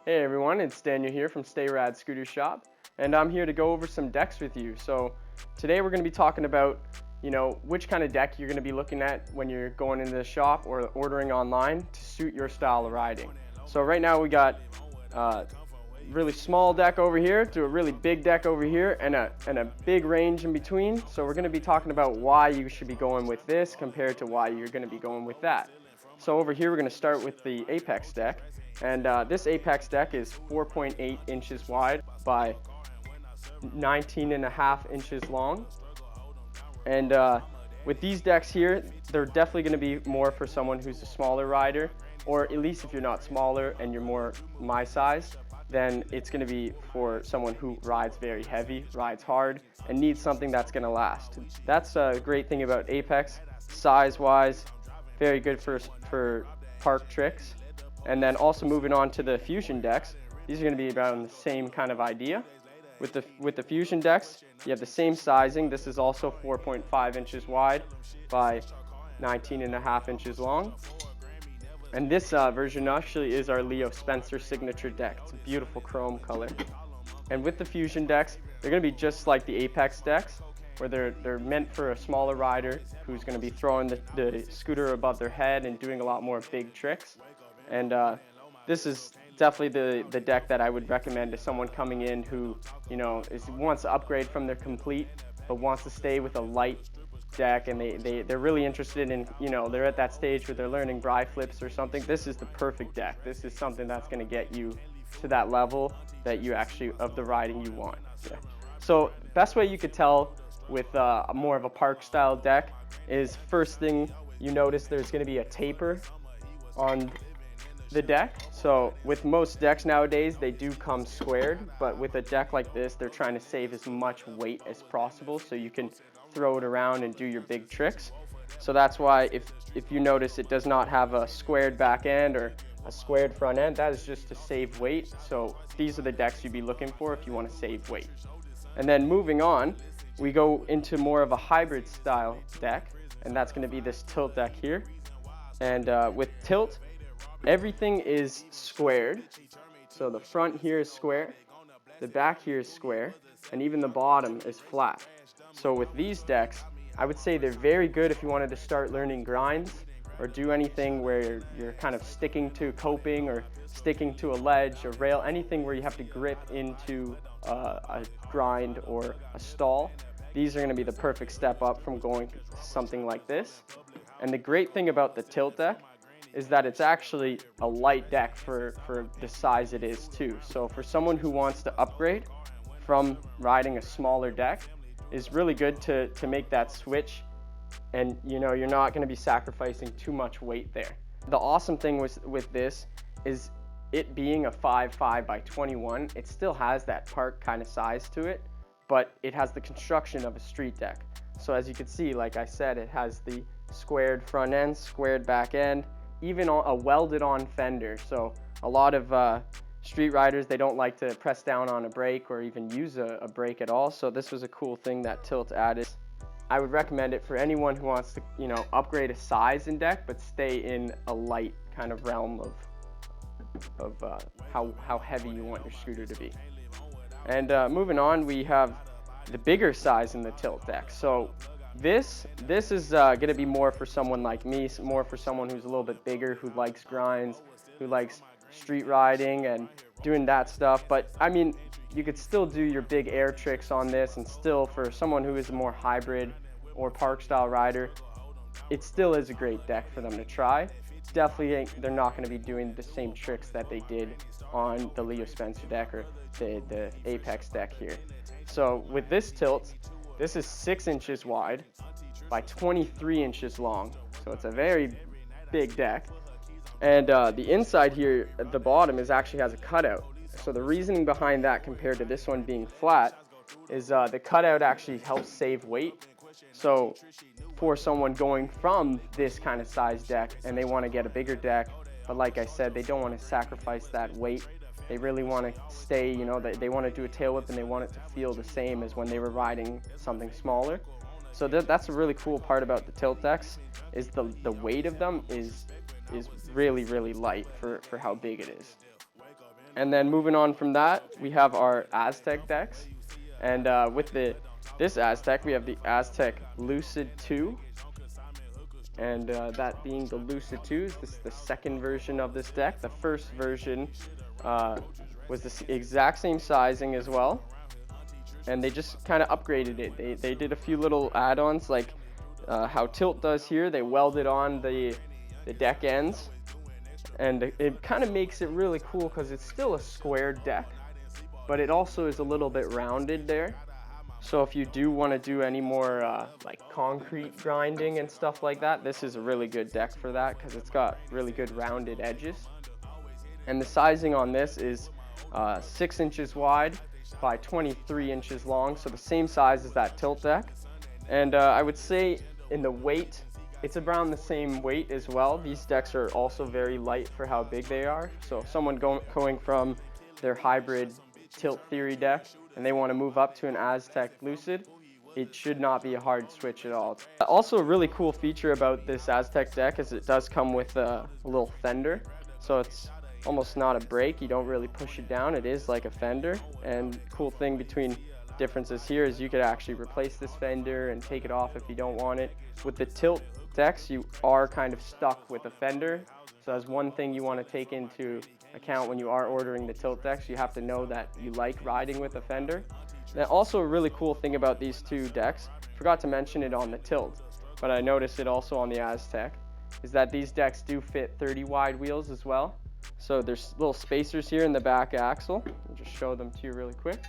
Hey everyone, it's Daniel here from Stay Rad Scooter Shop, and I'm here to go over some decks with you. So today we're going to be talking about, which kind of deck you're going to be looking at when you're going into the shop or ordering online to suit your style of riding. So right now we got really small deck over here to a really big deck over here, and a big range in between. So we're going to be talking about why you should be going with this compared to why you're going to be going with that. So over here we're going to start with the Apex deck, and this Apex deck is 4.8 inches wide by 19.5 inches long. And with these decks here, they're definitely going to be more for someone who's a smaller rider, or at least if you're not smaller and you're more my size, then it's going to be for someone who rides very heavy, rides hard, and needs something that's going to last. That's a great thing about Apex, size-wise, very good for park tricks. And then also moving on to the Fuzion decks, these are going to be about the same kind of idea. With the Fuzion decks, you have the same sizing. This is also 4.5 inches wide by 19.5 inches long. And this version actually is our Leo Spencer signature deck. It's a beautiful chrome color. And with the Fuzion decks, they're going to be just like the Apex decks, where they're meant for a smaller rider who's going to be throwing the scooter above their head and doing a lot more big tricks. And this is definitely the deck that I would recommend to someone coming in who wants to upgrade from their complete but wants to stay with a light deck, and they're really interested in, they're at that stage where they're learning bri flips or something. This is the perfect deck. This is something that's going to get you to that level that you actually of the riding you want. Yeah. So best way you could tell with more of a park style deck is, first thing you notice, there's going to be a taper on the deck. So with most decks nowadays, they do come squared, but with a deck like this, they're trying to save as much weight as possible so you can throw it around and do your big tricks. So that's why if you notice it does not have a squared back end or a squared front end, that is just to save weight. So these are the decks you'd be looking for if you want to save weight. And then moving on, we go into more of a hybrid style deck, and that's going to be this tilt deck here. And with tilt, everything is squared. So the front here is square, the back here is square, and even the bottom is flat. So with these decks, I would say they're very good if you wanted to start learning grinds or do anything where you're kind of sticking to coping or sticking to a ledge or rail, anything where you have to grip into a grind or a stall. These are going to be the perfect step up from going to something like this. And the great thing about the tilt deck is that it's actually a light deck for the size it is too. So for someone who wants to upgrade from riding a smaller deck, is really good to make that switch, and you're not going to be sacrificing too much weight there. The awesome thing with this is it being a 5.5 by 21, it still has that park kind of size to it, but it has the construction of a street deck. So as you can see, like I said, it has the squared front end, squared back end, even a welded on fender. So a lot of street riders, they don't like to press down on a brake or even use a brake at all. So this was a cool thing that Tilt added. I would recommend it for anyone who wants to, upgrade a size in deck, but stay in a light kind of realm of how heavy you want your scooter to be. And moving on, we have the bigger size in the Tilt deck. So this is going to be more for someone like me, more for someone who's a little bit bigger, who likes grinds, who likes street riding and doing that stuff. But I mean, you could still do your big air tricks on this, and still for someone who is a more hybrid or park style rider, it still is a great deck for them to try. Definitely they're not going to be doing the same tricks that they did on the Leo Spencer deck or the Apex deck here. So with this tilt, this is 6 inches wide by 23 inches long. So it's a very big deck. And the inside here at the bottom actually has a cutout. So the reasoning behind that compared to this one being flat is the cutout actually helps save weight. So for someone going from this kind of size deck and they want to get a bigger deck, but like I said, they don't want to sacrifice that weight. They really want to stay, they want to do a tail whip and they want it to feel the same as when they were riding something smaller. So that's a really cool part about the tilt decks, is the weight of them is really, really light for how big it is. And then moving on from that, we have our Aztek decks. And with this Aztek, we have the Aztek Lucid 2. And that being the Lucid 2, this is the second version of this deck. The first version was the exact same sizing as well. And they just kind of upgraded it. They did a few little add-ons, like how Tilt does here. They welded on the deck ends. And it kind of makes it really cool because it's still a squared deck, but it also is a little bit rounded there. So if you do want to do any more like concrete grinding and stuff like that, this is a really good deck for that because it's got really good rounded edges. And the sizing on this is 6 inches wide by 23 inches long, so the same size as that Tilt deck. And I would say in the weight, it's around the same weight as well. These decks are also very light for how big they are. So if someone going from their hybrid Tilt Theory deck and they want to move up to an Aztek Lucid, it should not be a hard switch at all. Also, a really cool feature about this Aztek deck is it does come with a little fender. So it's almost not a brake. You don't really push it down. It is like a fender. And cool thing between differences here is you could actually replace this fender and take it off if you don't want it. With the Tilt decks, you are kind of stuck with a fender, so that's one thing you want to take into account when you are ordering the Tilt decks. You have to know that you like riding with a fender. Now, also a really cool thing about these two decks, forgot to mention it on the Tilt, but I noticed it also on the Aztek, is that these decks do fit 30 wide wheels as well. So there's little spacers here in the back axle. I'll just show them to you really quick.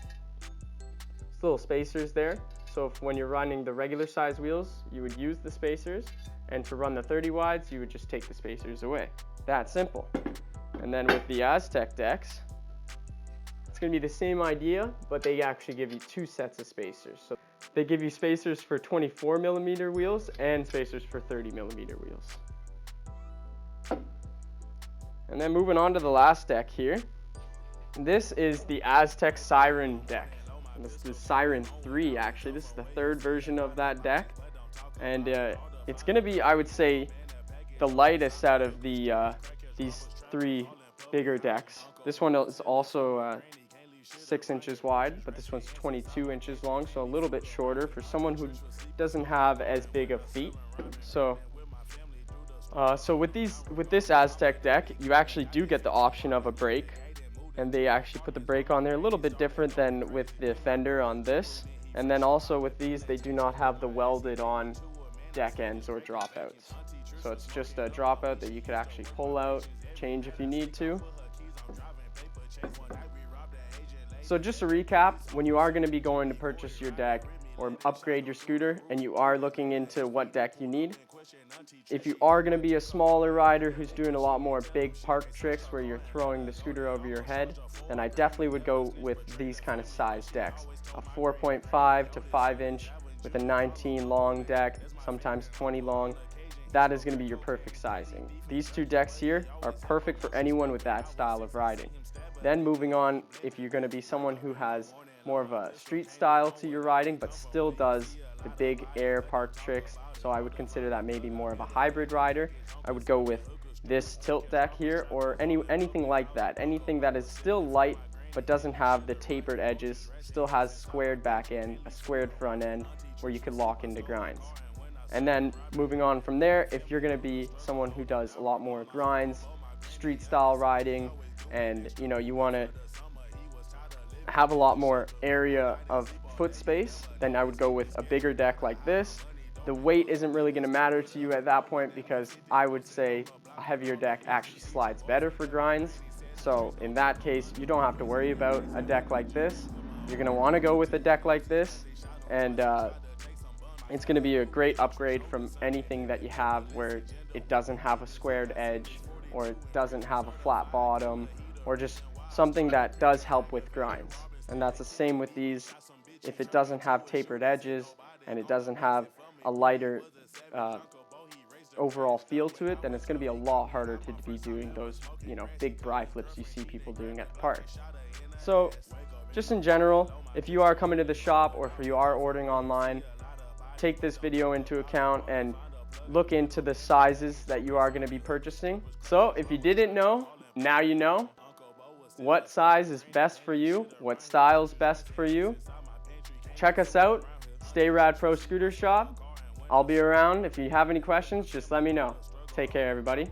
There's little spacers there. So if when you're running the regular size wheels, you would use the spacers, and to run the 30 wides, you would just take the spacers away. That simple. And then with the Aztek decks, it's going to be the same idea, but they actually give you 2 sets of spacers. So they give you spacers for 24mm wheels and spacers for 30mm wheels. And then moving on to the last deck here. This is the Aztek Siren deck. This is the Siren 3 actually. This is the 3rd version of that deck. And it's going to be, I would say, the lightest out of the these 3 bigger decks. This one is also 6 inches wide, but this one's 22 inches long, so a little bit shorter for someone who doesn't have as big of feet. So with this Aztek deck, you actually do get the option of a brake, and they actually put the brake on there a little bit different than with the fender on this. And then also with these, they do not have the welded on deck ends or dropouts. So it's just a dropout that you could actually pull out, change if you need to. So just to recap, when you are going to be going to purchase your deck or upgrade your scooter and you are looking into what deck you need, if you are going to be a smaller rider who's doing a lot more big park tricks where you're throwing the scooter over your head, then I definitely would go with these kind of size decks. A 4.5 to 5 inch with a 19 long deck, sometimes 20 long. That is going to be your perfect sizing. These 2 decks here are perfect for anyone with that style of riding. Then moving on, if you're going to be someone who has more of a street style to your riding but still does the big air park tricks, so I would consider that maybe more of a hybrid rider, I would go with this Tilt deck here, or anything like that. Anything that is still light but doesn't have the tapered edges, still has squared back end, a squared front end where you could lock into grinds. And then moving on from there, if you're going to be someone who does a lot more grinds, street style riding, and you want to have a lot more area of foot space, then I would go with a bigger deck like this. The weight isn't really going to matter to you at that point, because I would say a heavier deck actually slides better for grinds. So in that case, you don't have to worry about a deck like this. You're going to want to go with a deck like this, and it's going to be a great upgrade from anything that you have where it doesn't have a squared edge, or it doesn't have a flat bottom, or just something that does help with grinds. And that's the same with these. If it doesn't have tapered edges and it doesn't have a lighter overall feel to it, then it's going to be a lot harder to be doing those big bri flips you see people doing at the park. So just in general, if you are coming to the shop or if you are ordering online, take this video into account and look into the sizes that you are going to be purchasing. So if you didn't know, now you know what size is best for you, what style is best for you. Check us out, Stay Rad Pro Scooter Shop. I'll be around. If you have any questions, just let me know. Take care, everybody.